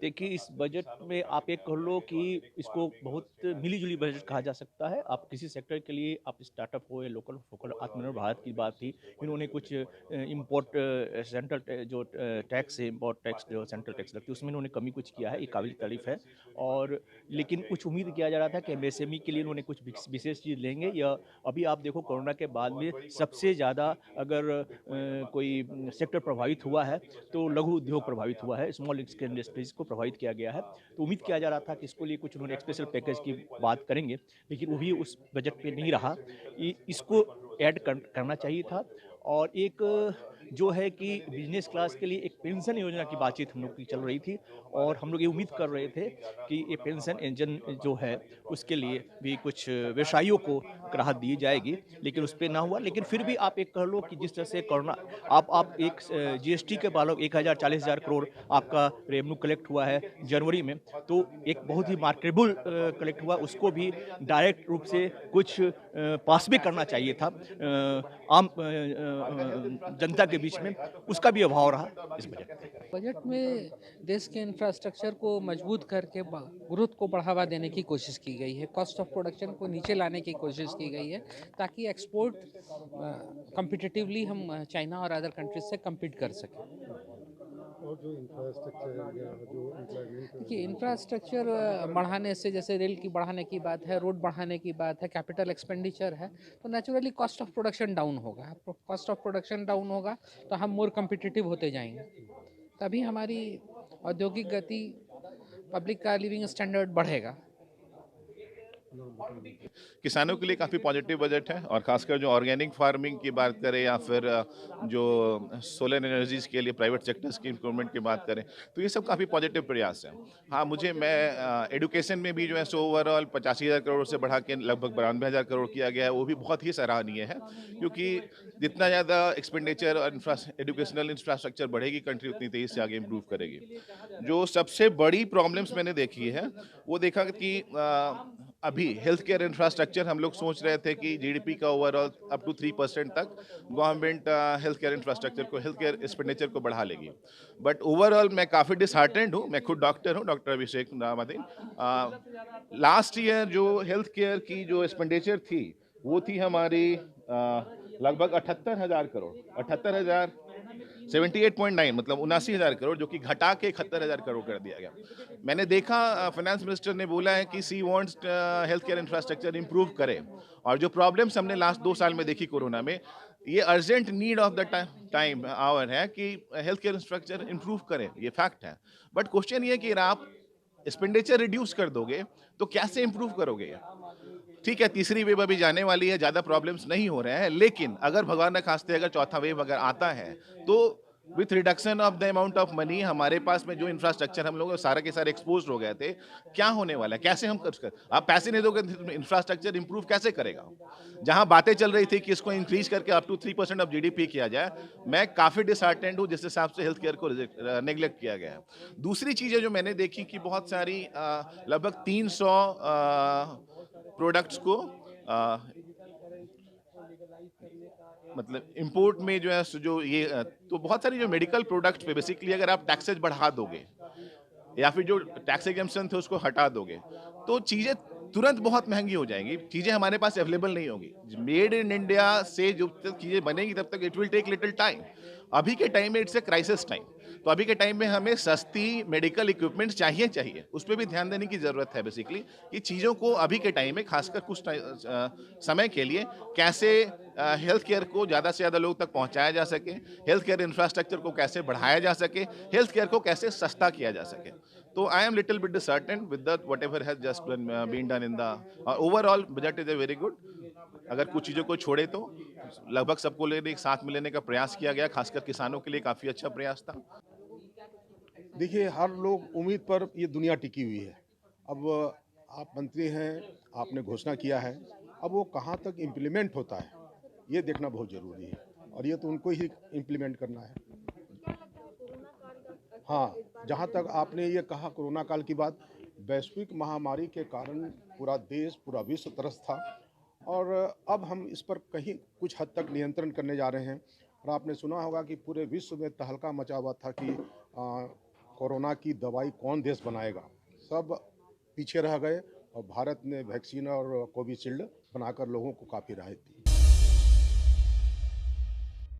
देखिए, इस बजट में आप ये कह लो कि इसको बहुत मिली-जुली बजट कहा जा सकता है। आप किसी सेक्टर के लिए आप स्टार्टअप हो या लोकल फोकल आत्मनिर्भर भारत की बात थी। इन्होंने कुछ इम्पोर्ट सेंट्रल जो टैक्स है, इम्पोर्ट टैक्स जो सेंट्रल टैक्स लगती है, उसमें इन्होंने कमी कुछ किया है, ये काबिल-ए-तारीफ़ है। और लेकिन कुछ उम्मीद किया जा रहा था कि एमएसएमई के लिए इन्होंने कुछ विशेष चीज़ लेंगे या अभी आप देखो कोरोना के बाद में सबसे ज़्यादा अगर कोई सेक्टर प्रभावित हुआ है, तो लघु उद्योग प्रभावित हुआ है, स्मॉल स्केल इंडस्ट्रीज़ को प्रभावित किया गया है। तो उम्मीद किया जा रहा था कि इसको लिए कुछ उन्होंने स्पेशल पैकेज की बात करेंगे, लेकिन वो भी उस बजट पे नहीं रहा। इसको ऐड करना चाहिए था और एक जो है कि बिज़नेस क्लास के लिए एक पेंशन योजना की बातचीत हम लोग की चल रही थी और हम लोग ये उम्मीद कर रहे थे कि ये पेंशन इंजन जो है, उसके लिए भी कुछ व्यवसायियों को राहत दी जाएगी, लेकिन उस पे ना हुआ। लेकिन फिर भी आप एक कह लो कि जिस तरह से कोरोना आप एक जीएसटी के बालों 1040,000 करोड़ आपका रेवेन्यू कलेक्ट हुआ है जनवरी में, तो एक बहुत ही मार्केबल कलेक्ट हुआ, उसको भी डायरेक्ट रूप से कुछ पास भी करना चाहिए था आम जनता के बीच में, उसका भी अभाव रहा इस बजट में। बजट में देश के इंफ्रास्ट्रक्चर को मजबूत करके ग्रोथ को बढ़ावा देने की कोशिश की गई है। कॉस्ट ऑफ प्रोडक्शन को नीचे लाने की कोशिश की गई है ताकि एक्सपोर्ट कम्पिटिटिवली हम चाइना और अदर कंट्रीज से compete कर सकें। और जो इंफ्रास्ट्रक्चर या जो एम्प्लॉयमेंट देखिए, जो इंफ्रास्ट्रक्चर बढ़ाने से, जैसे रेल की बढ़ाने की बात है, रोड बढ़ाने की बात है, कैपिटल एक्सपेंडिचर है, तो naturally cost of production down होगा। कॉस्ट ऑफ प्रोडक्शन डाउन होगा तो हम मोर कम्पिटिटिव होते जाएंगे, तभी हमारी औद्योगिक गति, पब्लिक का लिविंग स्टैंडर्ड बढ़ेगा। किसानों के लिए काफ़ी पॉजिटिव बजट है और खासकर जो ऑर्गेनिक फार्मिंग की बात करें या फिर जो सोलर एनर्जीज के लिए प्राइवेट सेक्टर्स की इंप्रूवमेंट की बात करें, तो ये सब काफ़ी पॉजिटिव प्रयास है। हाँ, मैं एडुकेशन में भी जो है सो ओवरऑल 85,000 करोड़ से बढ़ा के लगभग 92,000 करोड़ किया गया है, वो भी बहुत ही सराहनीय है, क्योंकि जितना ज़्यादा एक्सपेंडिचर और एजुकेशनल इंफ्रास्ट्रक्चर बढ़ेगी कंट्री, उतनी तेज़ी से आगे इम्प्रूव करेगी। जो सबसे बड़ी प्रॉब्लम्स मैंने देखी है, वो देखा कि अभी हेल्थ केयर इंफ्रास्ट्रक्चर हम लोग सोच रहे थे कि जीडीपी का ओवरऑल अप टू 3% तक गवर्नमेंट हेल्थ केयर इंफ्रास्ट्रक्चर को, हेल्थ केयर एक्सपेंडिचर को बढ़ा लेगी। बट ओवरऑल मैं काफ़ी डिसहार्टेंड हूँ। मैं खुद डॉक्टर हूँ, डॉक्टर अभिषेक नामादीन। लास्ट ईयर जो हेल्थ केयर की जो एक्सपेंडिचर थी, वो थी हमारी लगभग 78,000 करोड़, 78,000, 78.9, मतलब 79,000 करोड़, जो कि घटा के 71,000 करोड़ कर दिया गया। मैंने देखा फाइनेंस मिनिस्टर ने बोला है कि सी wants health care infrastructure improve करे, और जो प्रॉब्लम्स हमने लास्ट 2 साल में देखी कोरोना में, ये urgent need of the time hour है कि हेल्थ केयर इंफ्रास्ट्रक्चर इंप्रूव करें, ये फैक्ट है। बट क्वेश्चन ये कि अगर आप एक्सपेंडिचर रिड्यूस कर दोगे तो कैसे इंप्रूव करोगे? ठीक है, तीसरी वेव अभी जाने वाली है, ज़्यादा प्रॉब्लम्स नहीं हो रहे हैं, लेकिन अगर भगवान न खास्ते अगर चौथा वेव अगर आता है, तो with reduction of the amount of money, हमारे पास में जो इंफ्रास्ट्रक्चर हम लोग सारे के सारे एक्सपोज्ड हो गए थे, क्या होने वाला है? कैसे हम कर आप पैसे नहीं दोगे, इंफ्रास्ट्रक्चर इंप्रूव कैसे करेगा? जहाँ बातें चल रही थी कि इसको इंक्रीज करके अप टू 3% ऑफ जीडीपी किया जाए, मैं काफ़ी डिसहार्टेंड हूँ जिस हिसाब से हेल्थ केयर को नेग्लेक्ट किया गया है। दूसरी चीज़ें जो मैंने देखी कि बहुत सारी लगभग 300 प्रोडक्ट्स को अ, मतलब इंपोर्ट में जो है जो ये तो बहुत सारी जो मेडिकल प्रोडक्ट्स पे बेसिकली अगर आप टैक्सेस बढ़ा दोगे या फिर जो टैक्स एग्जेम्पशन थे उसको हटा दोगे, तो चीज़ें तुरंत बहुत महंगी हो जाएंगी, चीज़ें हमारे पास अवेलेबल नहीं होगी। मेड इन इंडिया से जो तक चीज़ें बनेंगी तब तक it will take little time. अभी के टाइम में इट्स ए क्राइसिस टाइम, तो अभी के टाइम में हमें सस्ती मेडिकल इक्विपमेंट्स चाहिए, उस पर भी ध्यान देने की ज़रूरत है बेसिकली, कि चीज़ों को अभी के टाइम में खासकर कुछ समय के लिए कैसे हेल्थ केयर को ज़्यादा से ज़्यादा लोग तक पहुंचाया जा सके, हेल्थ केयर इंफ्रास्ट्रक्चर को कैसे बढ़ाया जा सके, हेल्थ केयर को कैसे सस्ता किया जा सके। तो I am little bit disheartened with the whatever has just been done in the overall budget is a very good। अगर कुछ चीज़ों को छोड़े तो लगभग सबको लेने एक साथ में लेने का प्रयास किया गया, खासकर किसानों के लिए काफ़ी अच्छा प्रयास था। देखिए, हर लोग उम्मीद पर ये दुनिया टिकी हुई है। अब आप मंत्री हैं, आपने घोषणा किया है, अब वो कहाँ तक इम्प्लीमेंट होता है, ये देखना बहुत ज़रूरी है और ये तो उनको ही इम्प्लीमेंट करना है। हाँ, जहाँ तक आपने ये कहा कोरोना काल की बात, वैश्विक महामारी के कारण पूरा देश, पूरा विश्व त्रस्त था और अब हम इस पर कहीं कुछ हद तक नियंत्रण करने जा रहे हैं। और आपने सुना होगा कि पूरे विश्व में तहलका मचा हुआ था कि कोरोना की दवाई कौन देश बनाएगा, सब पीछे रह गए और भारत ने वैक्सीन और कोविशील्ड बनाकर लोगों को काफ़ी राहत दी।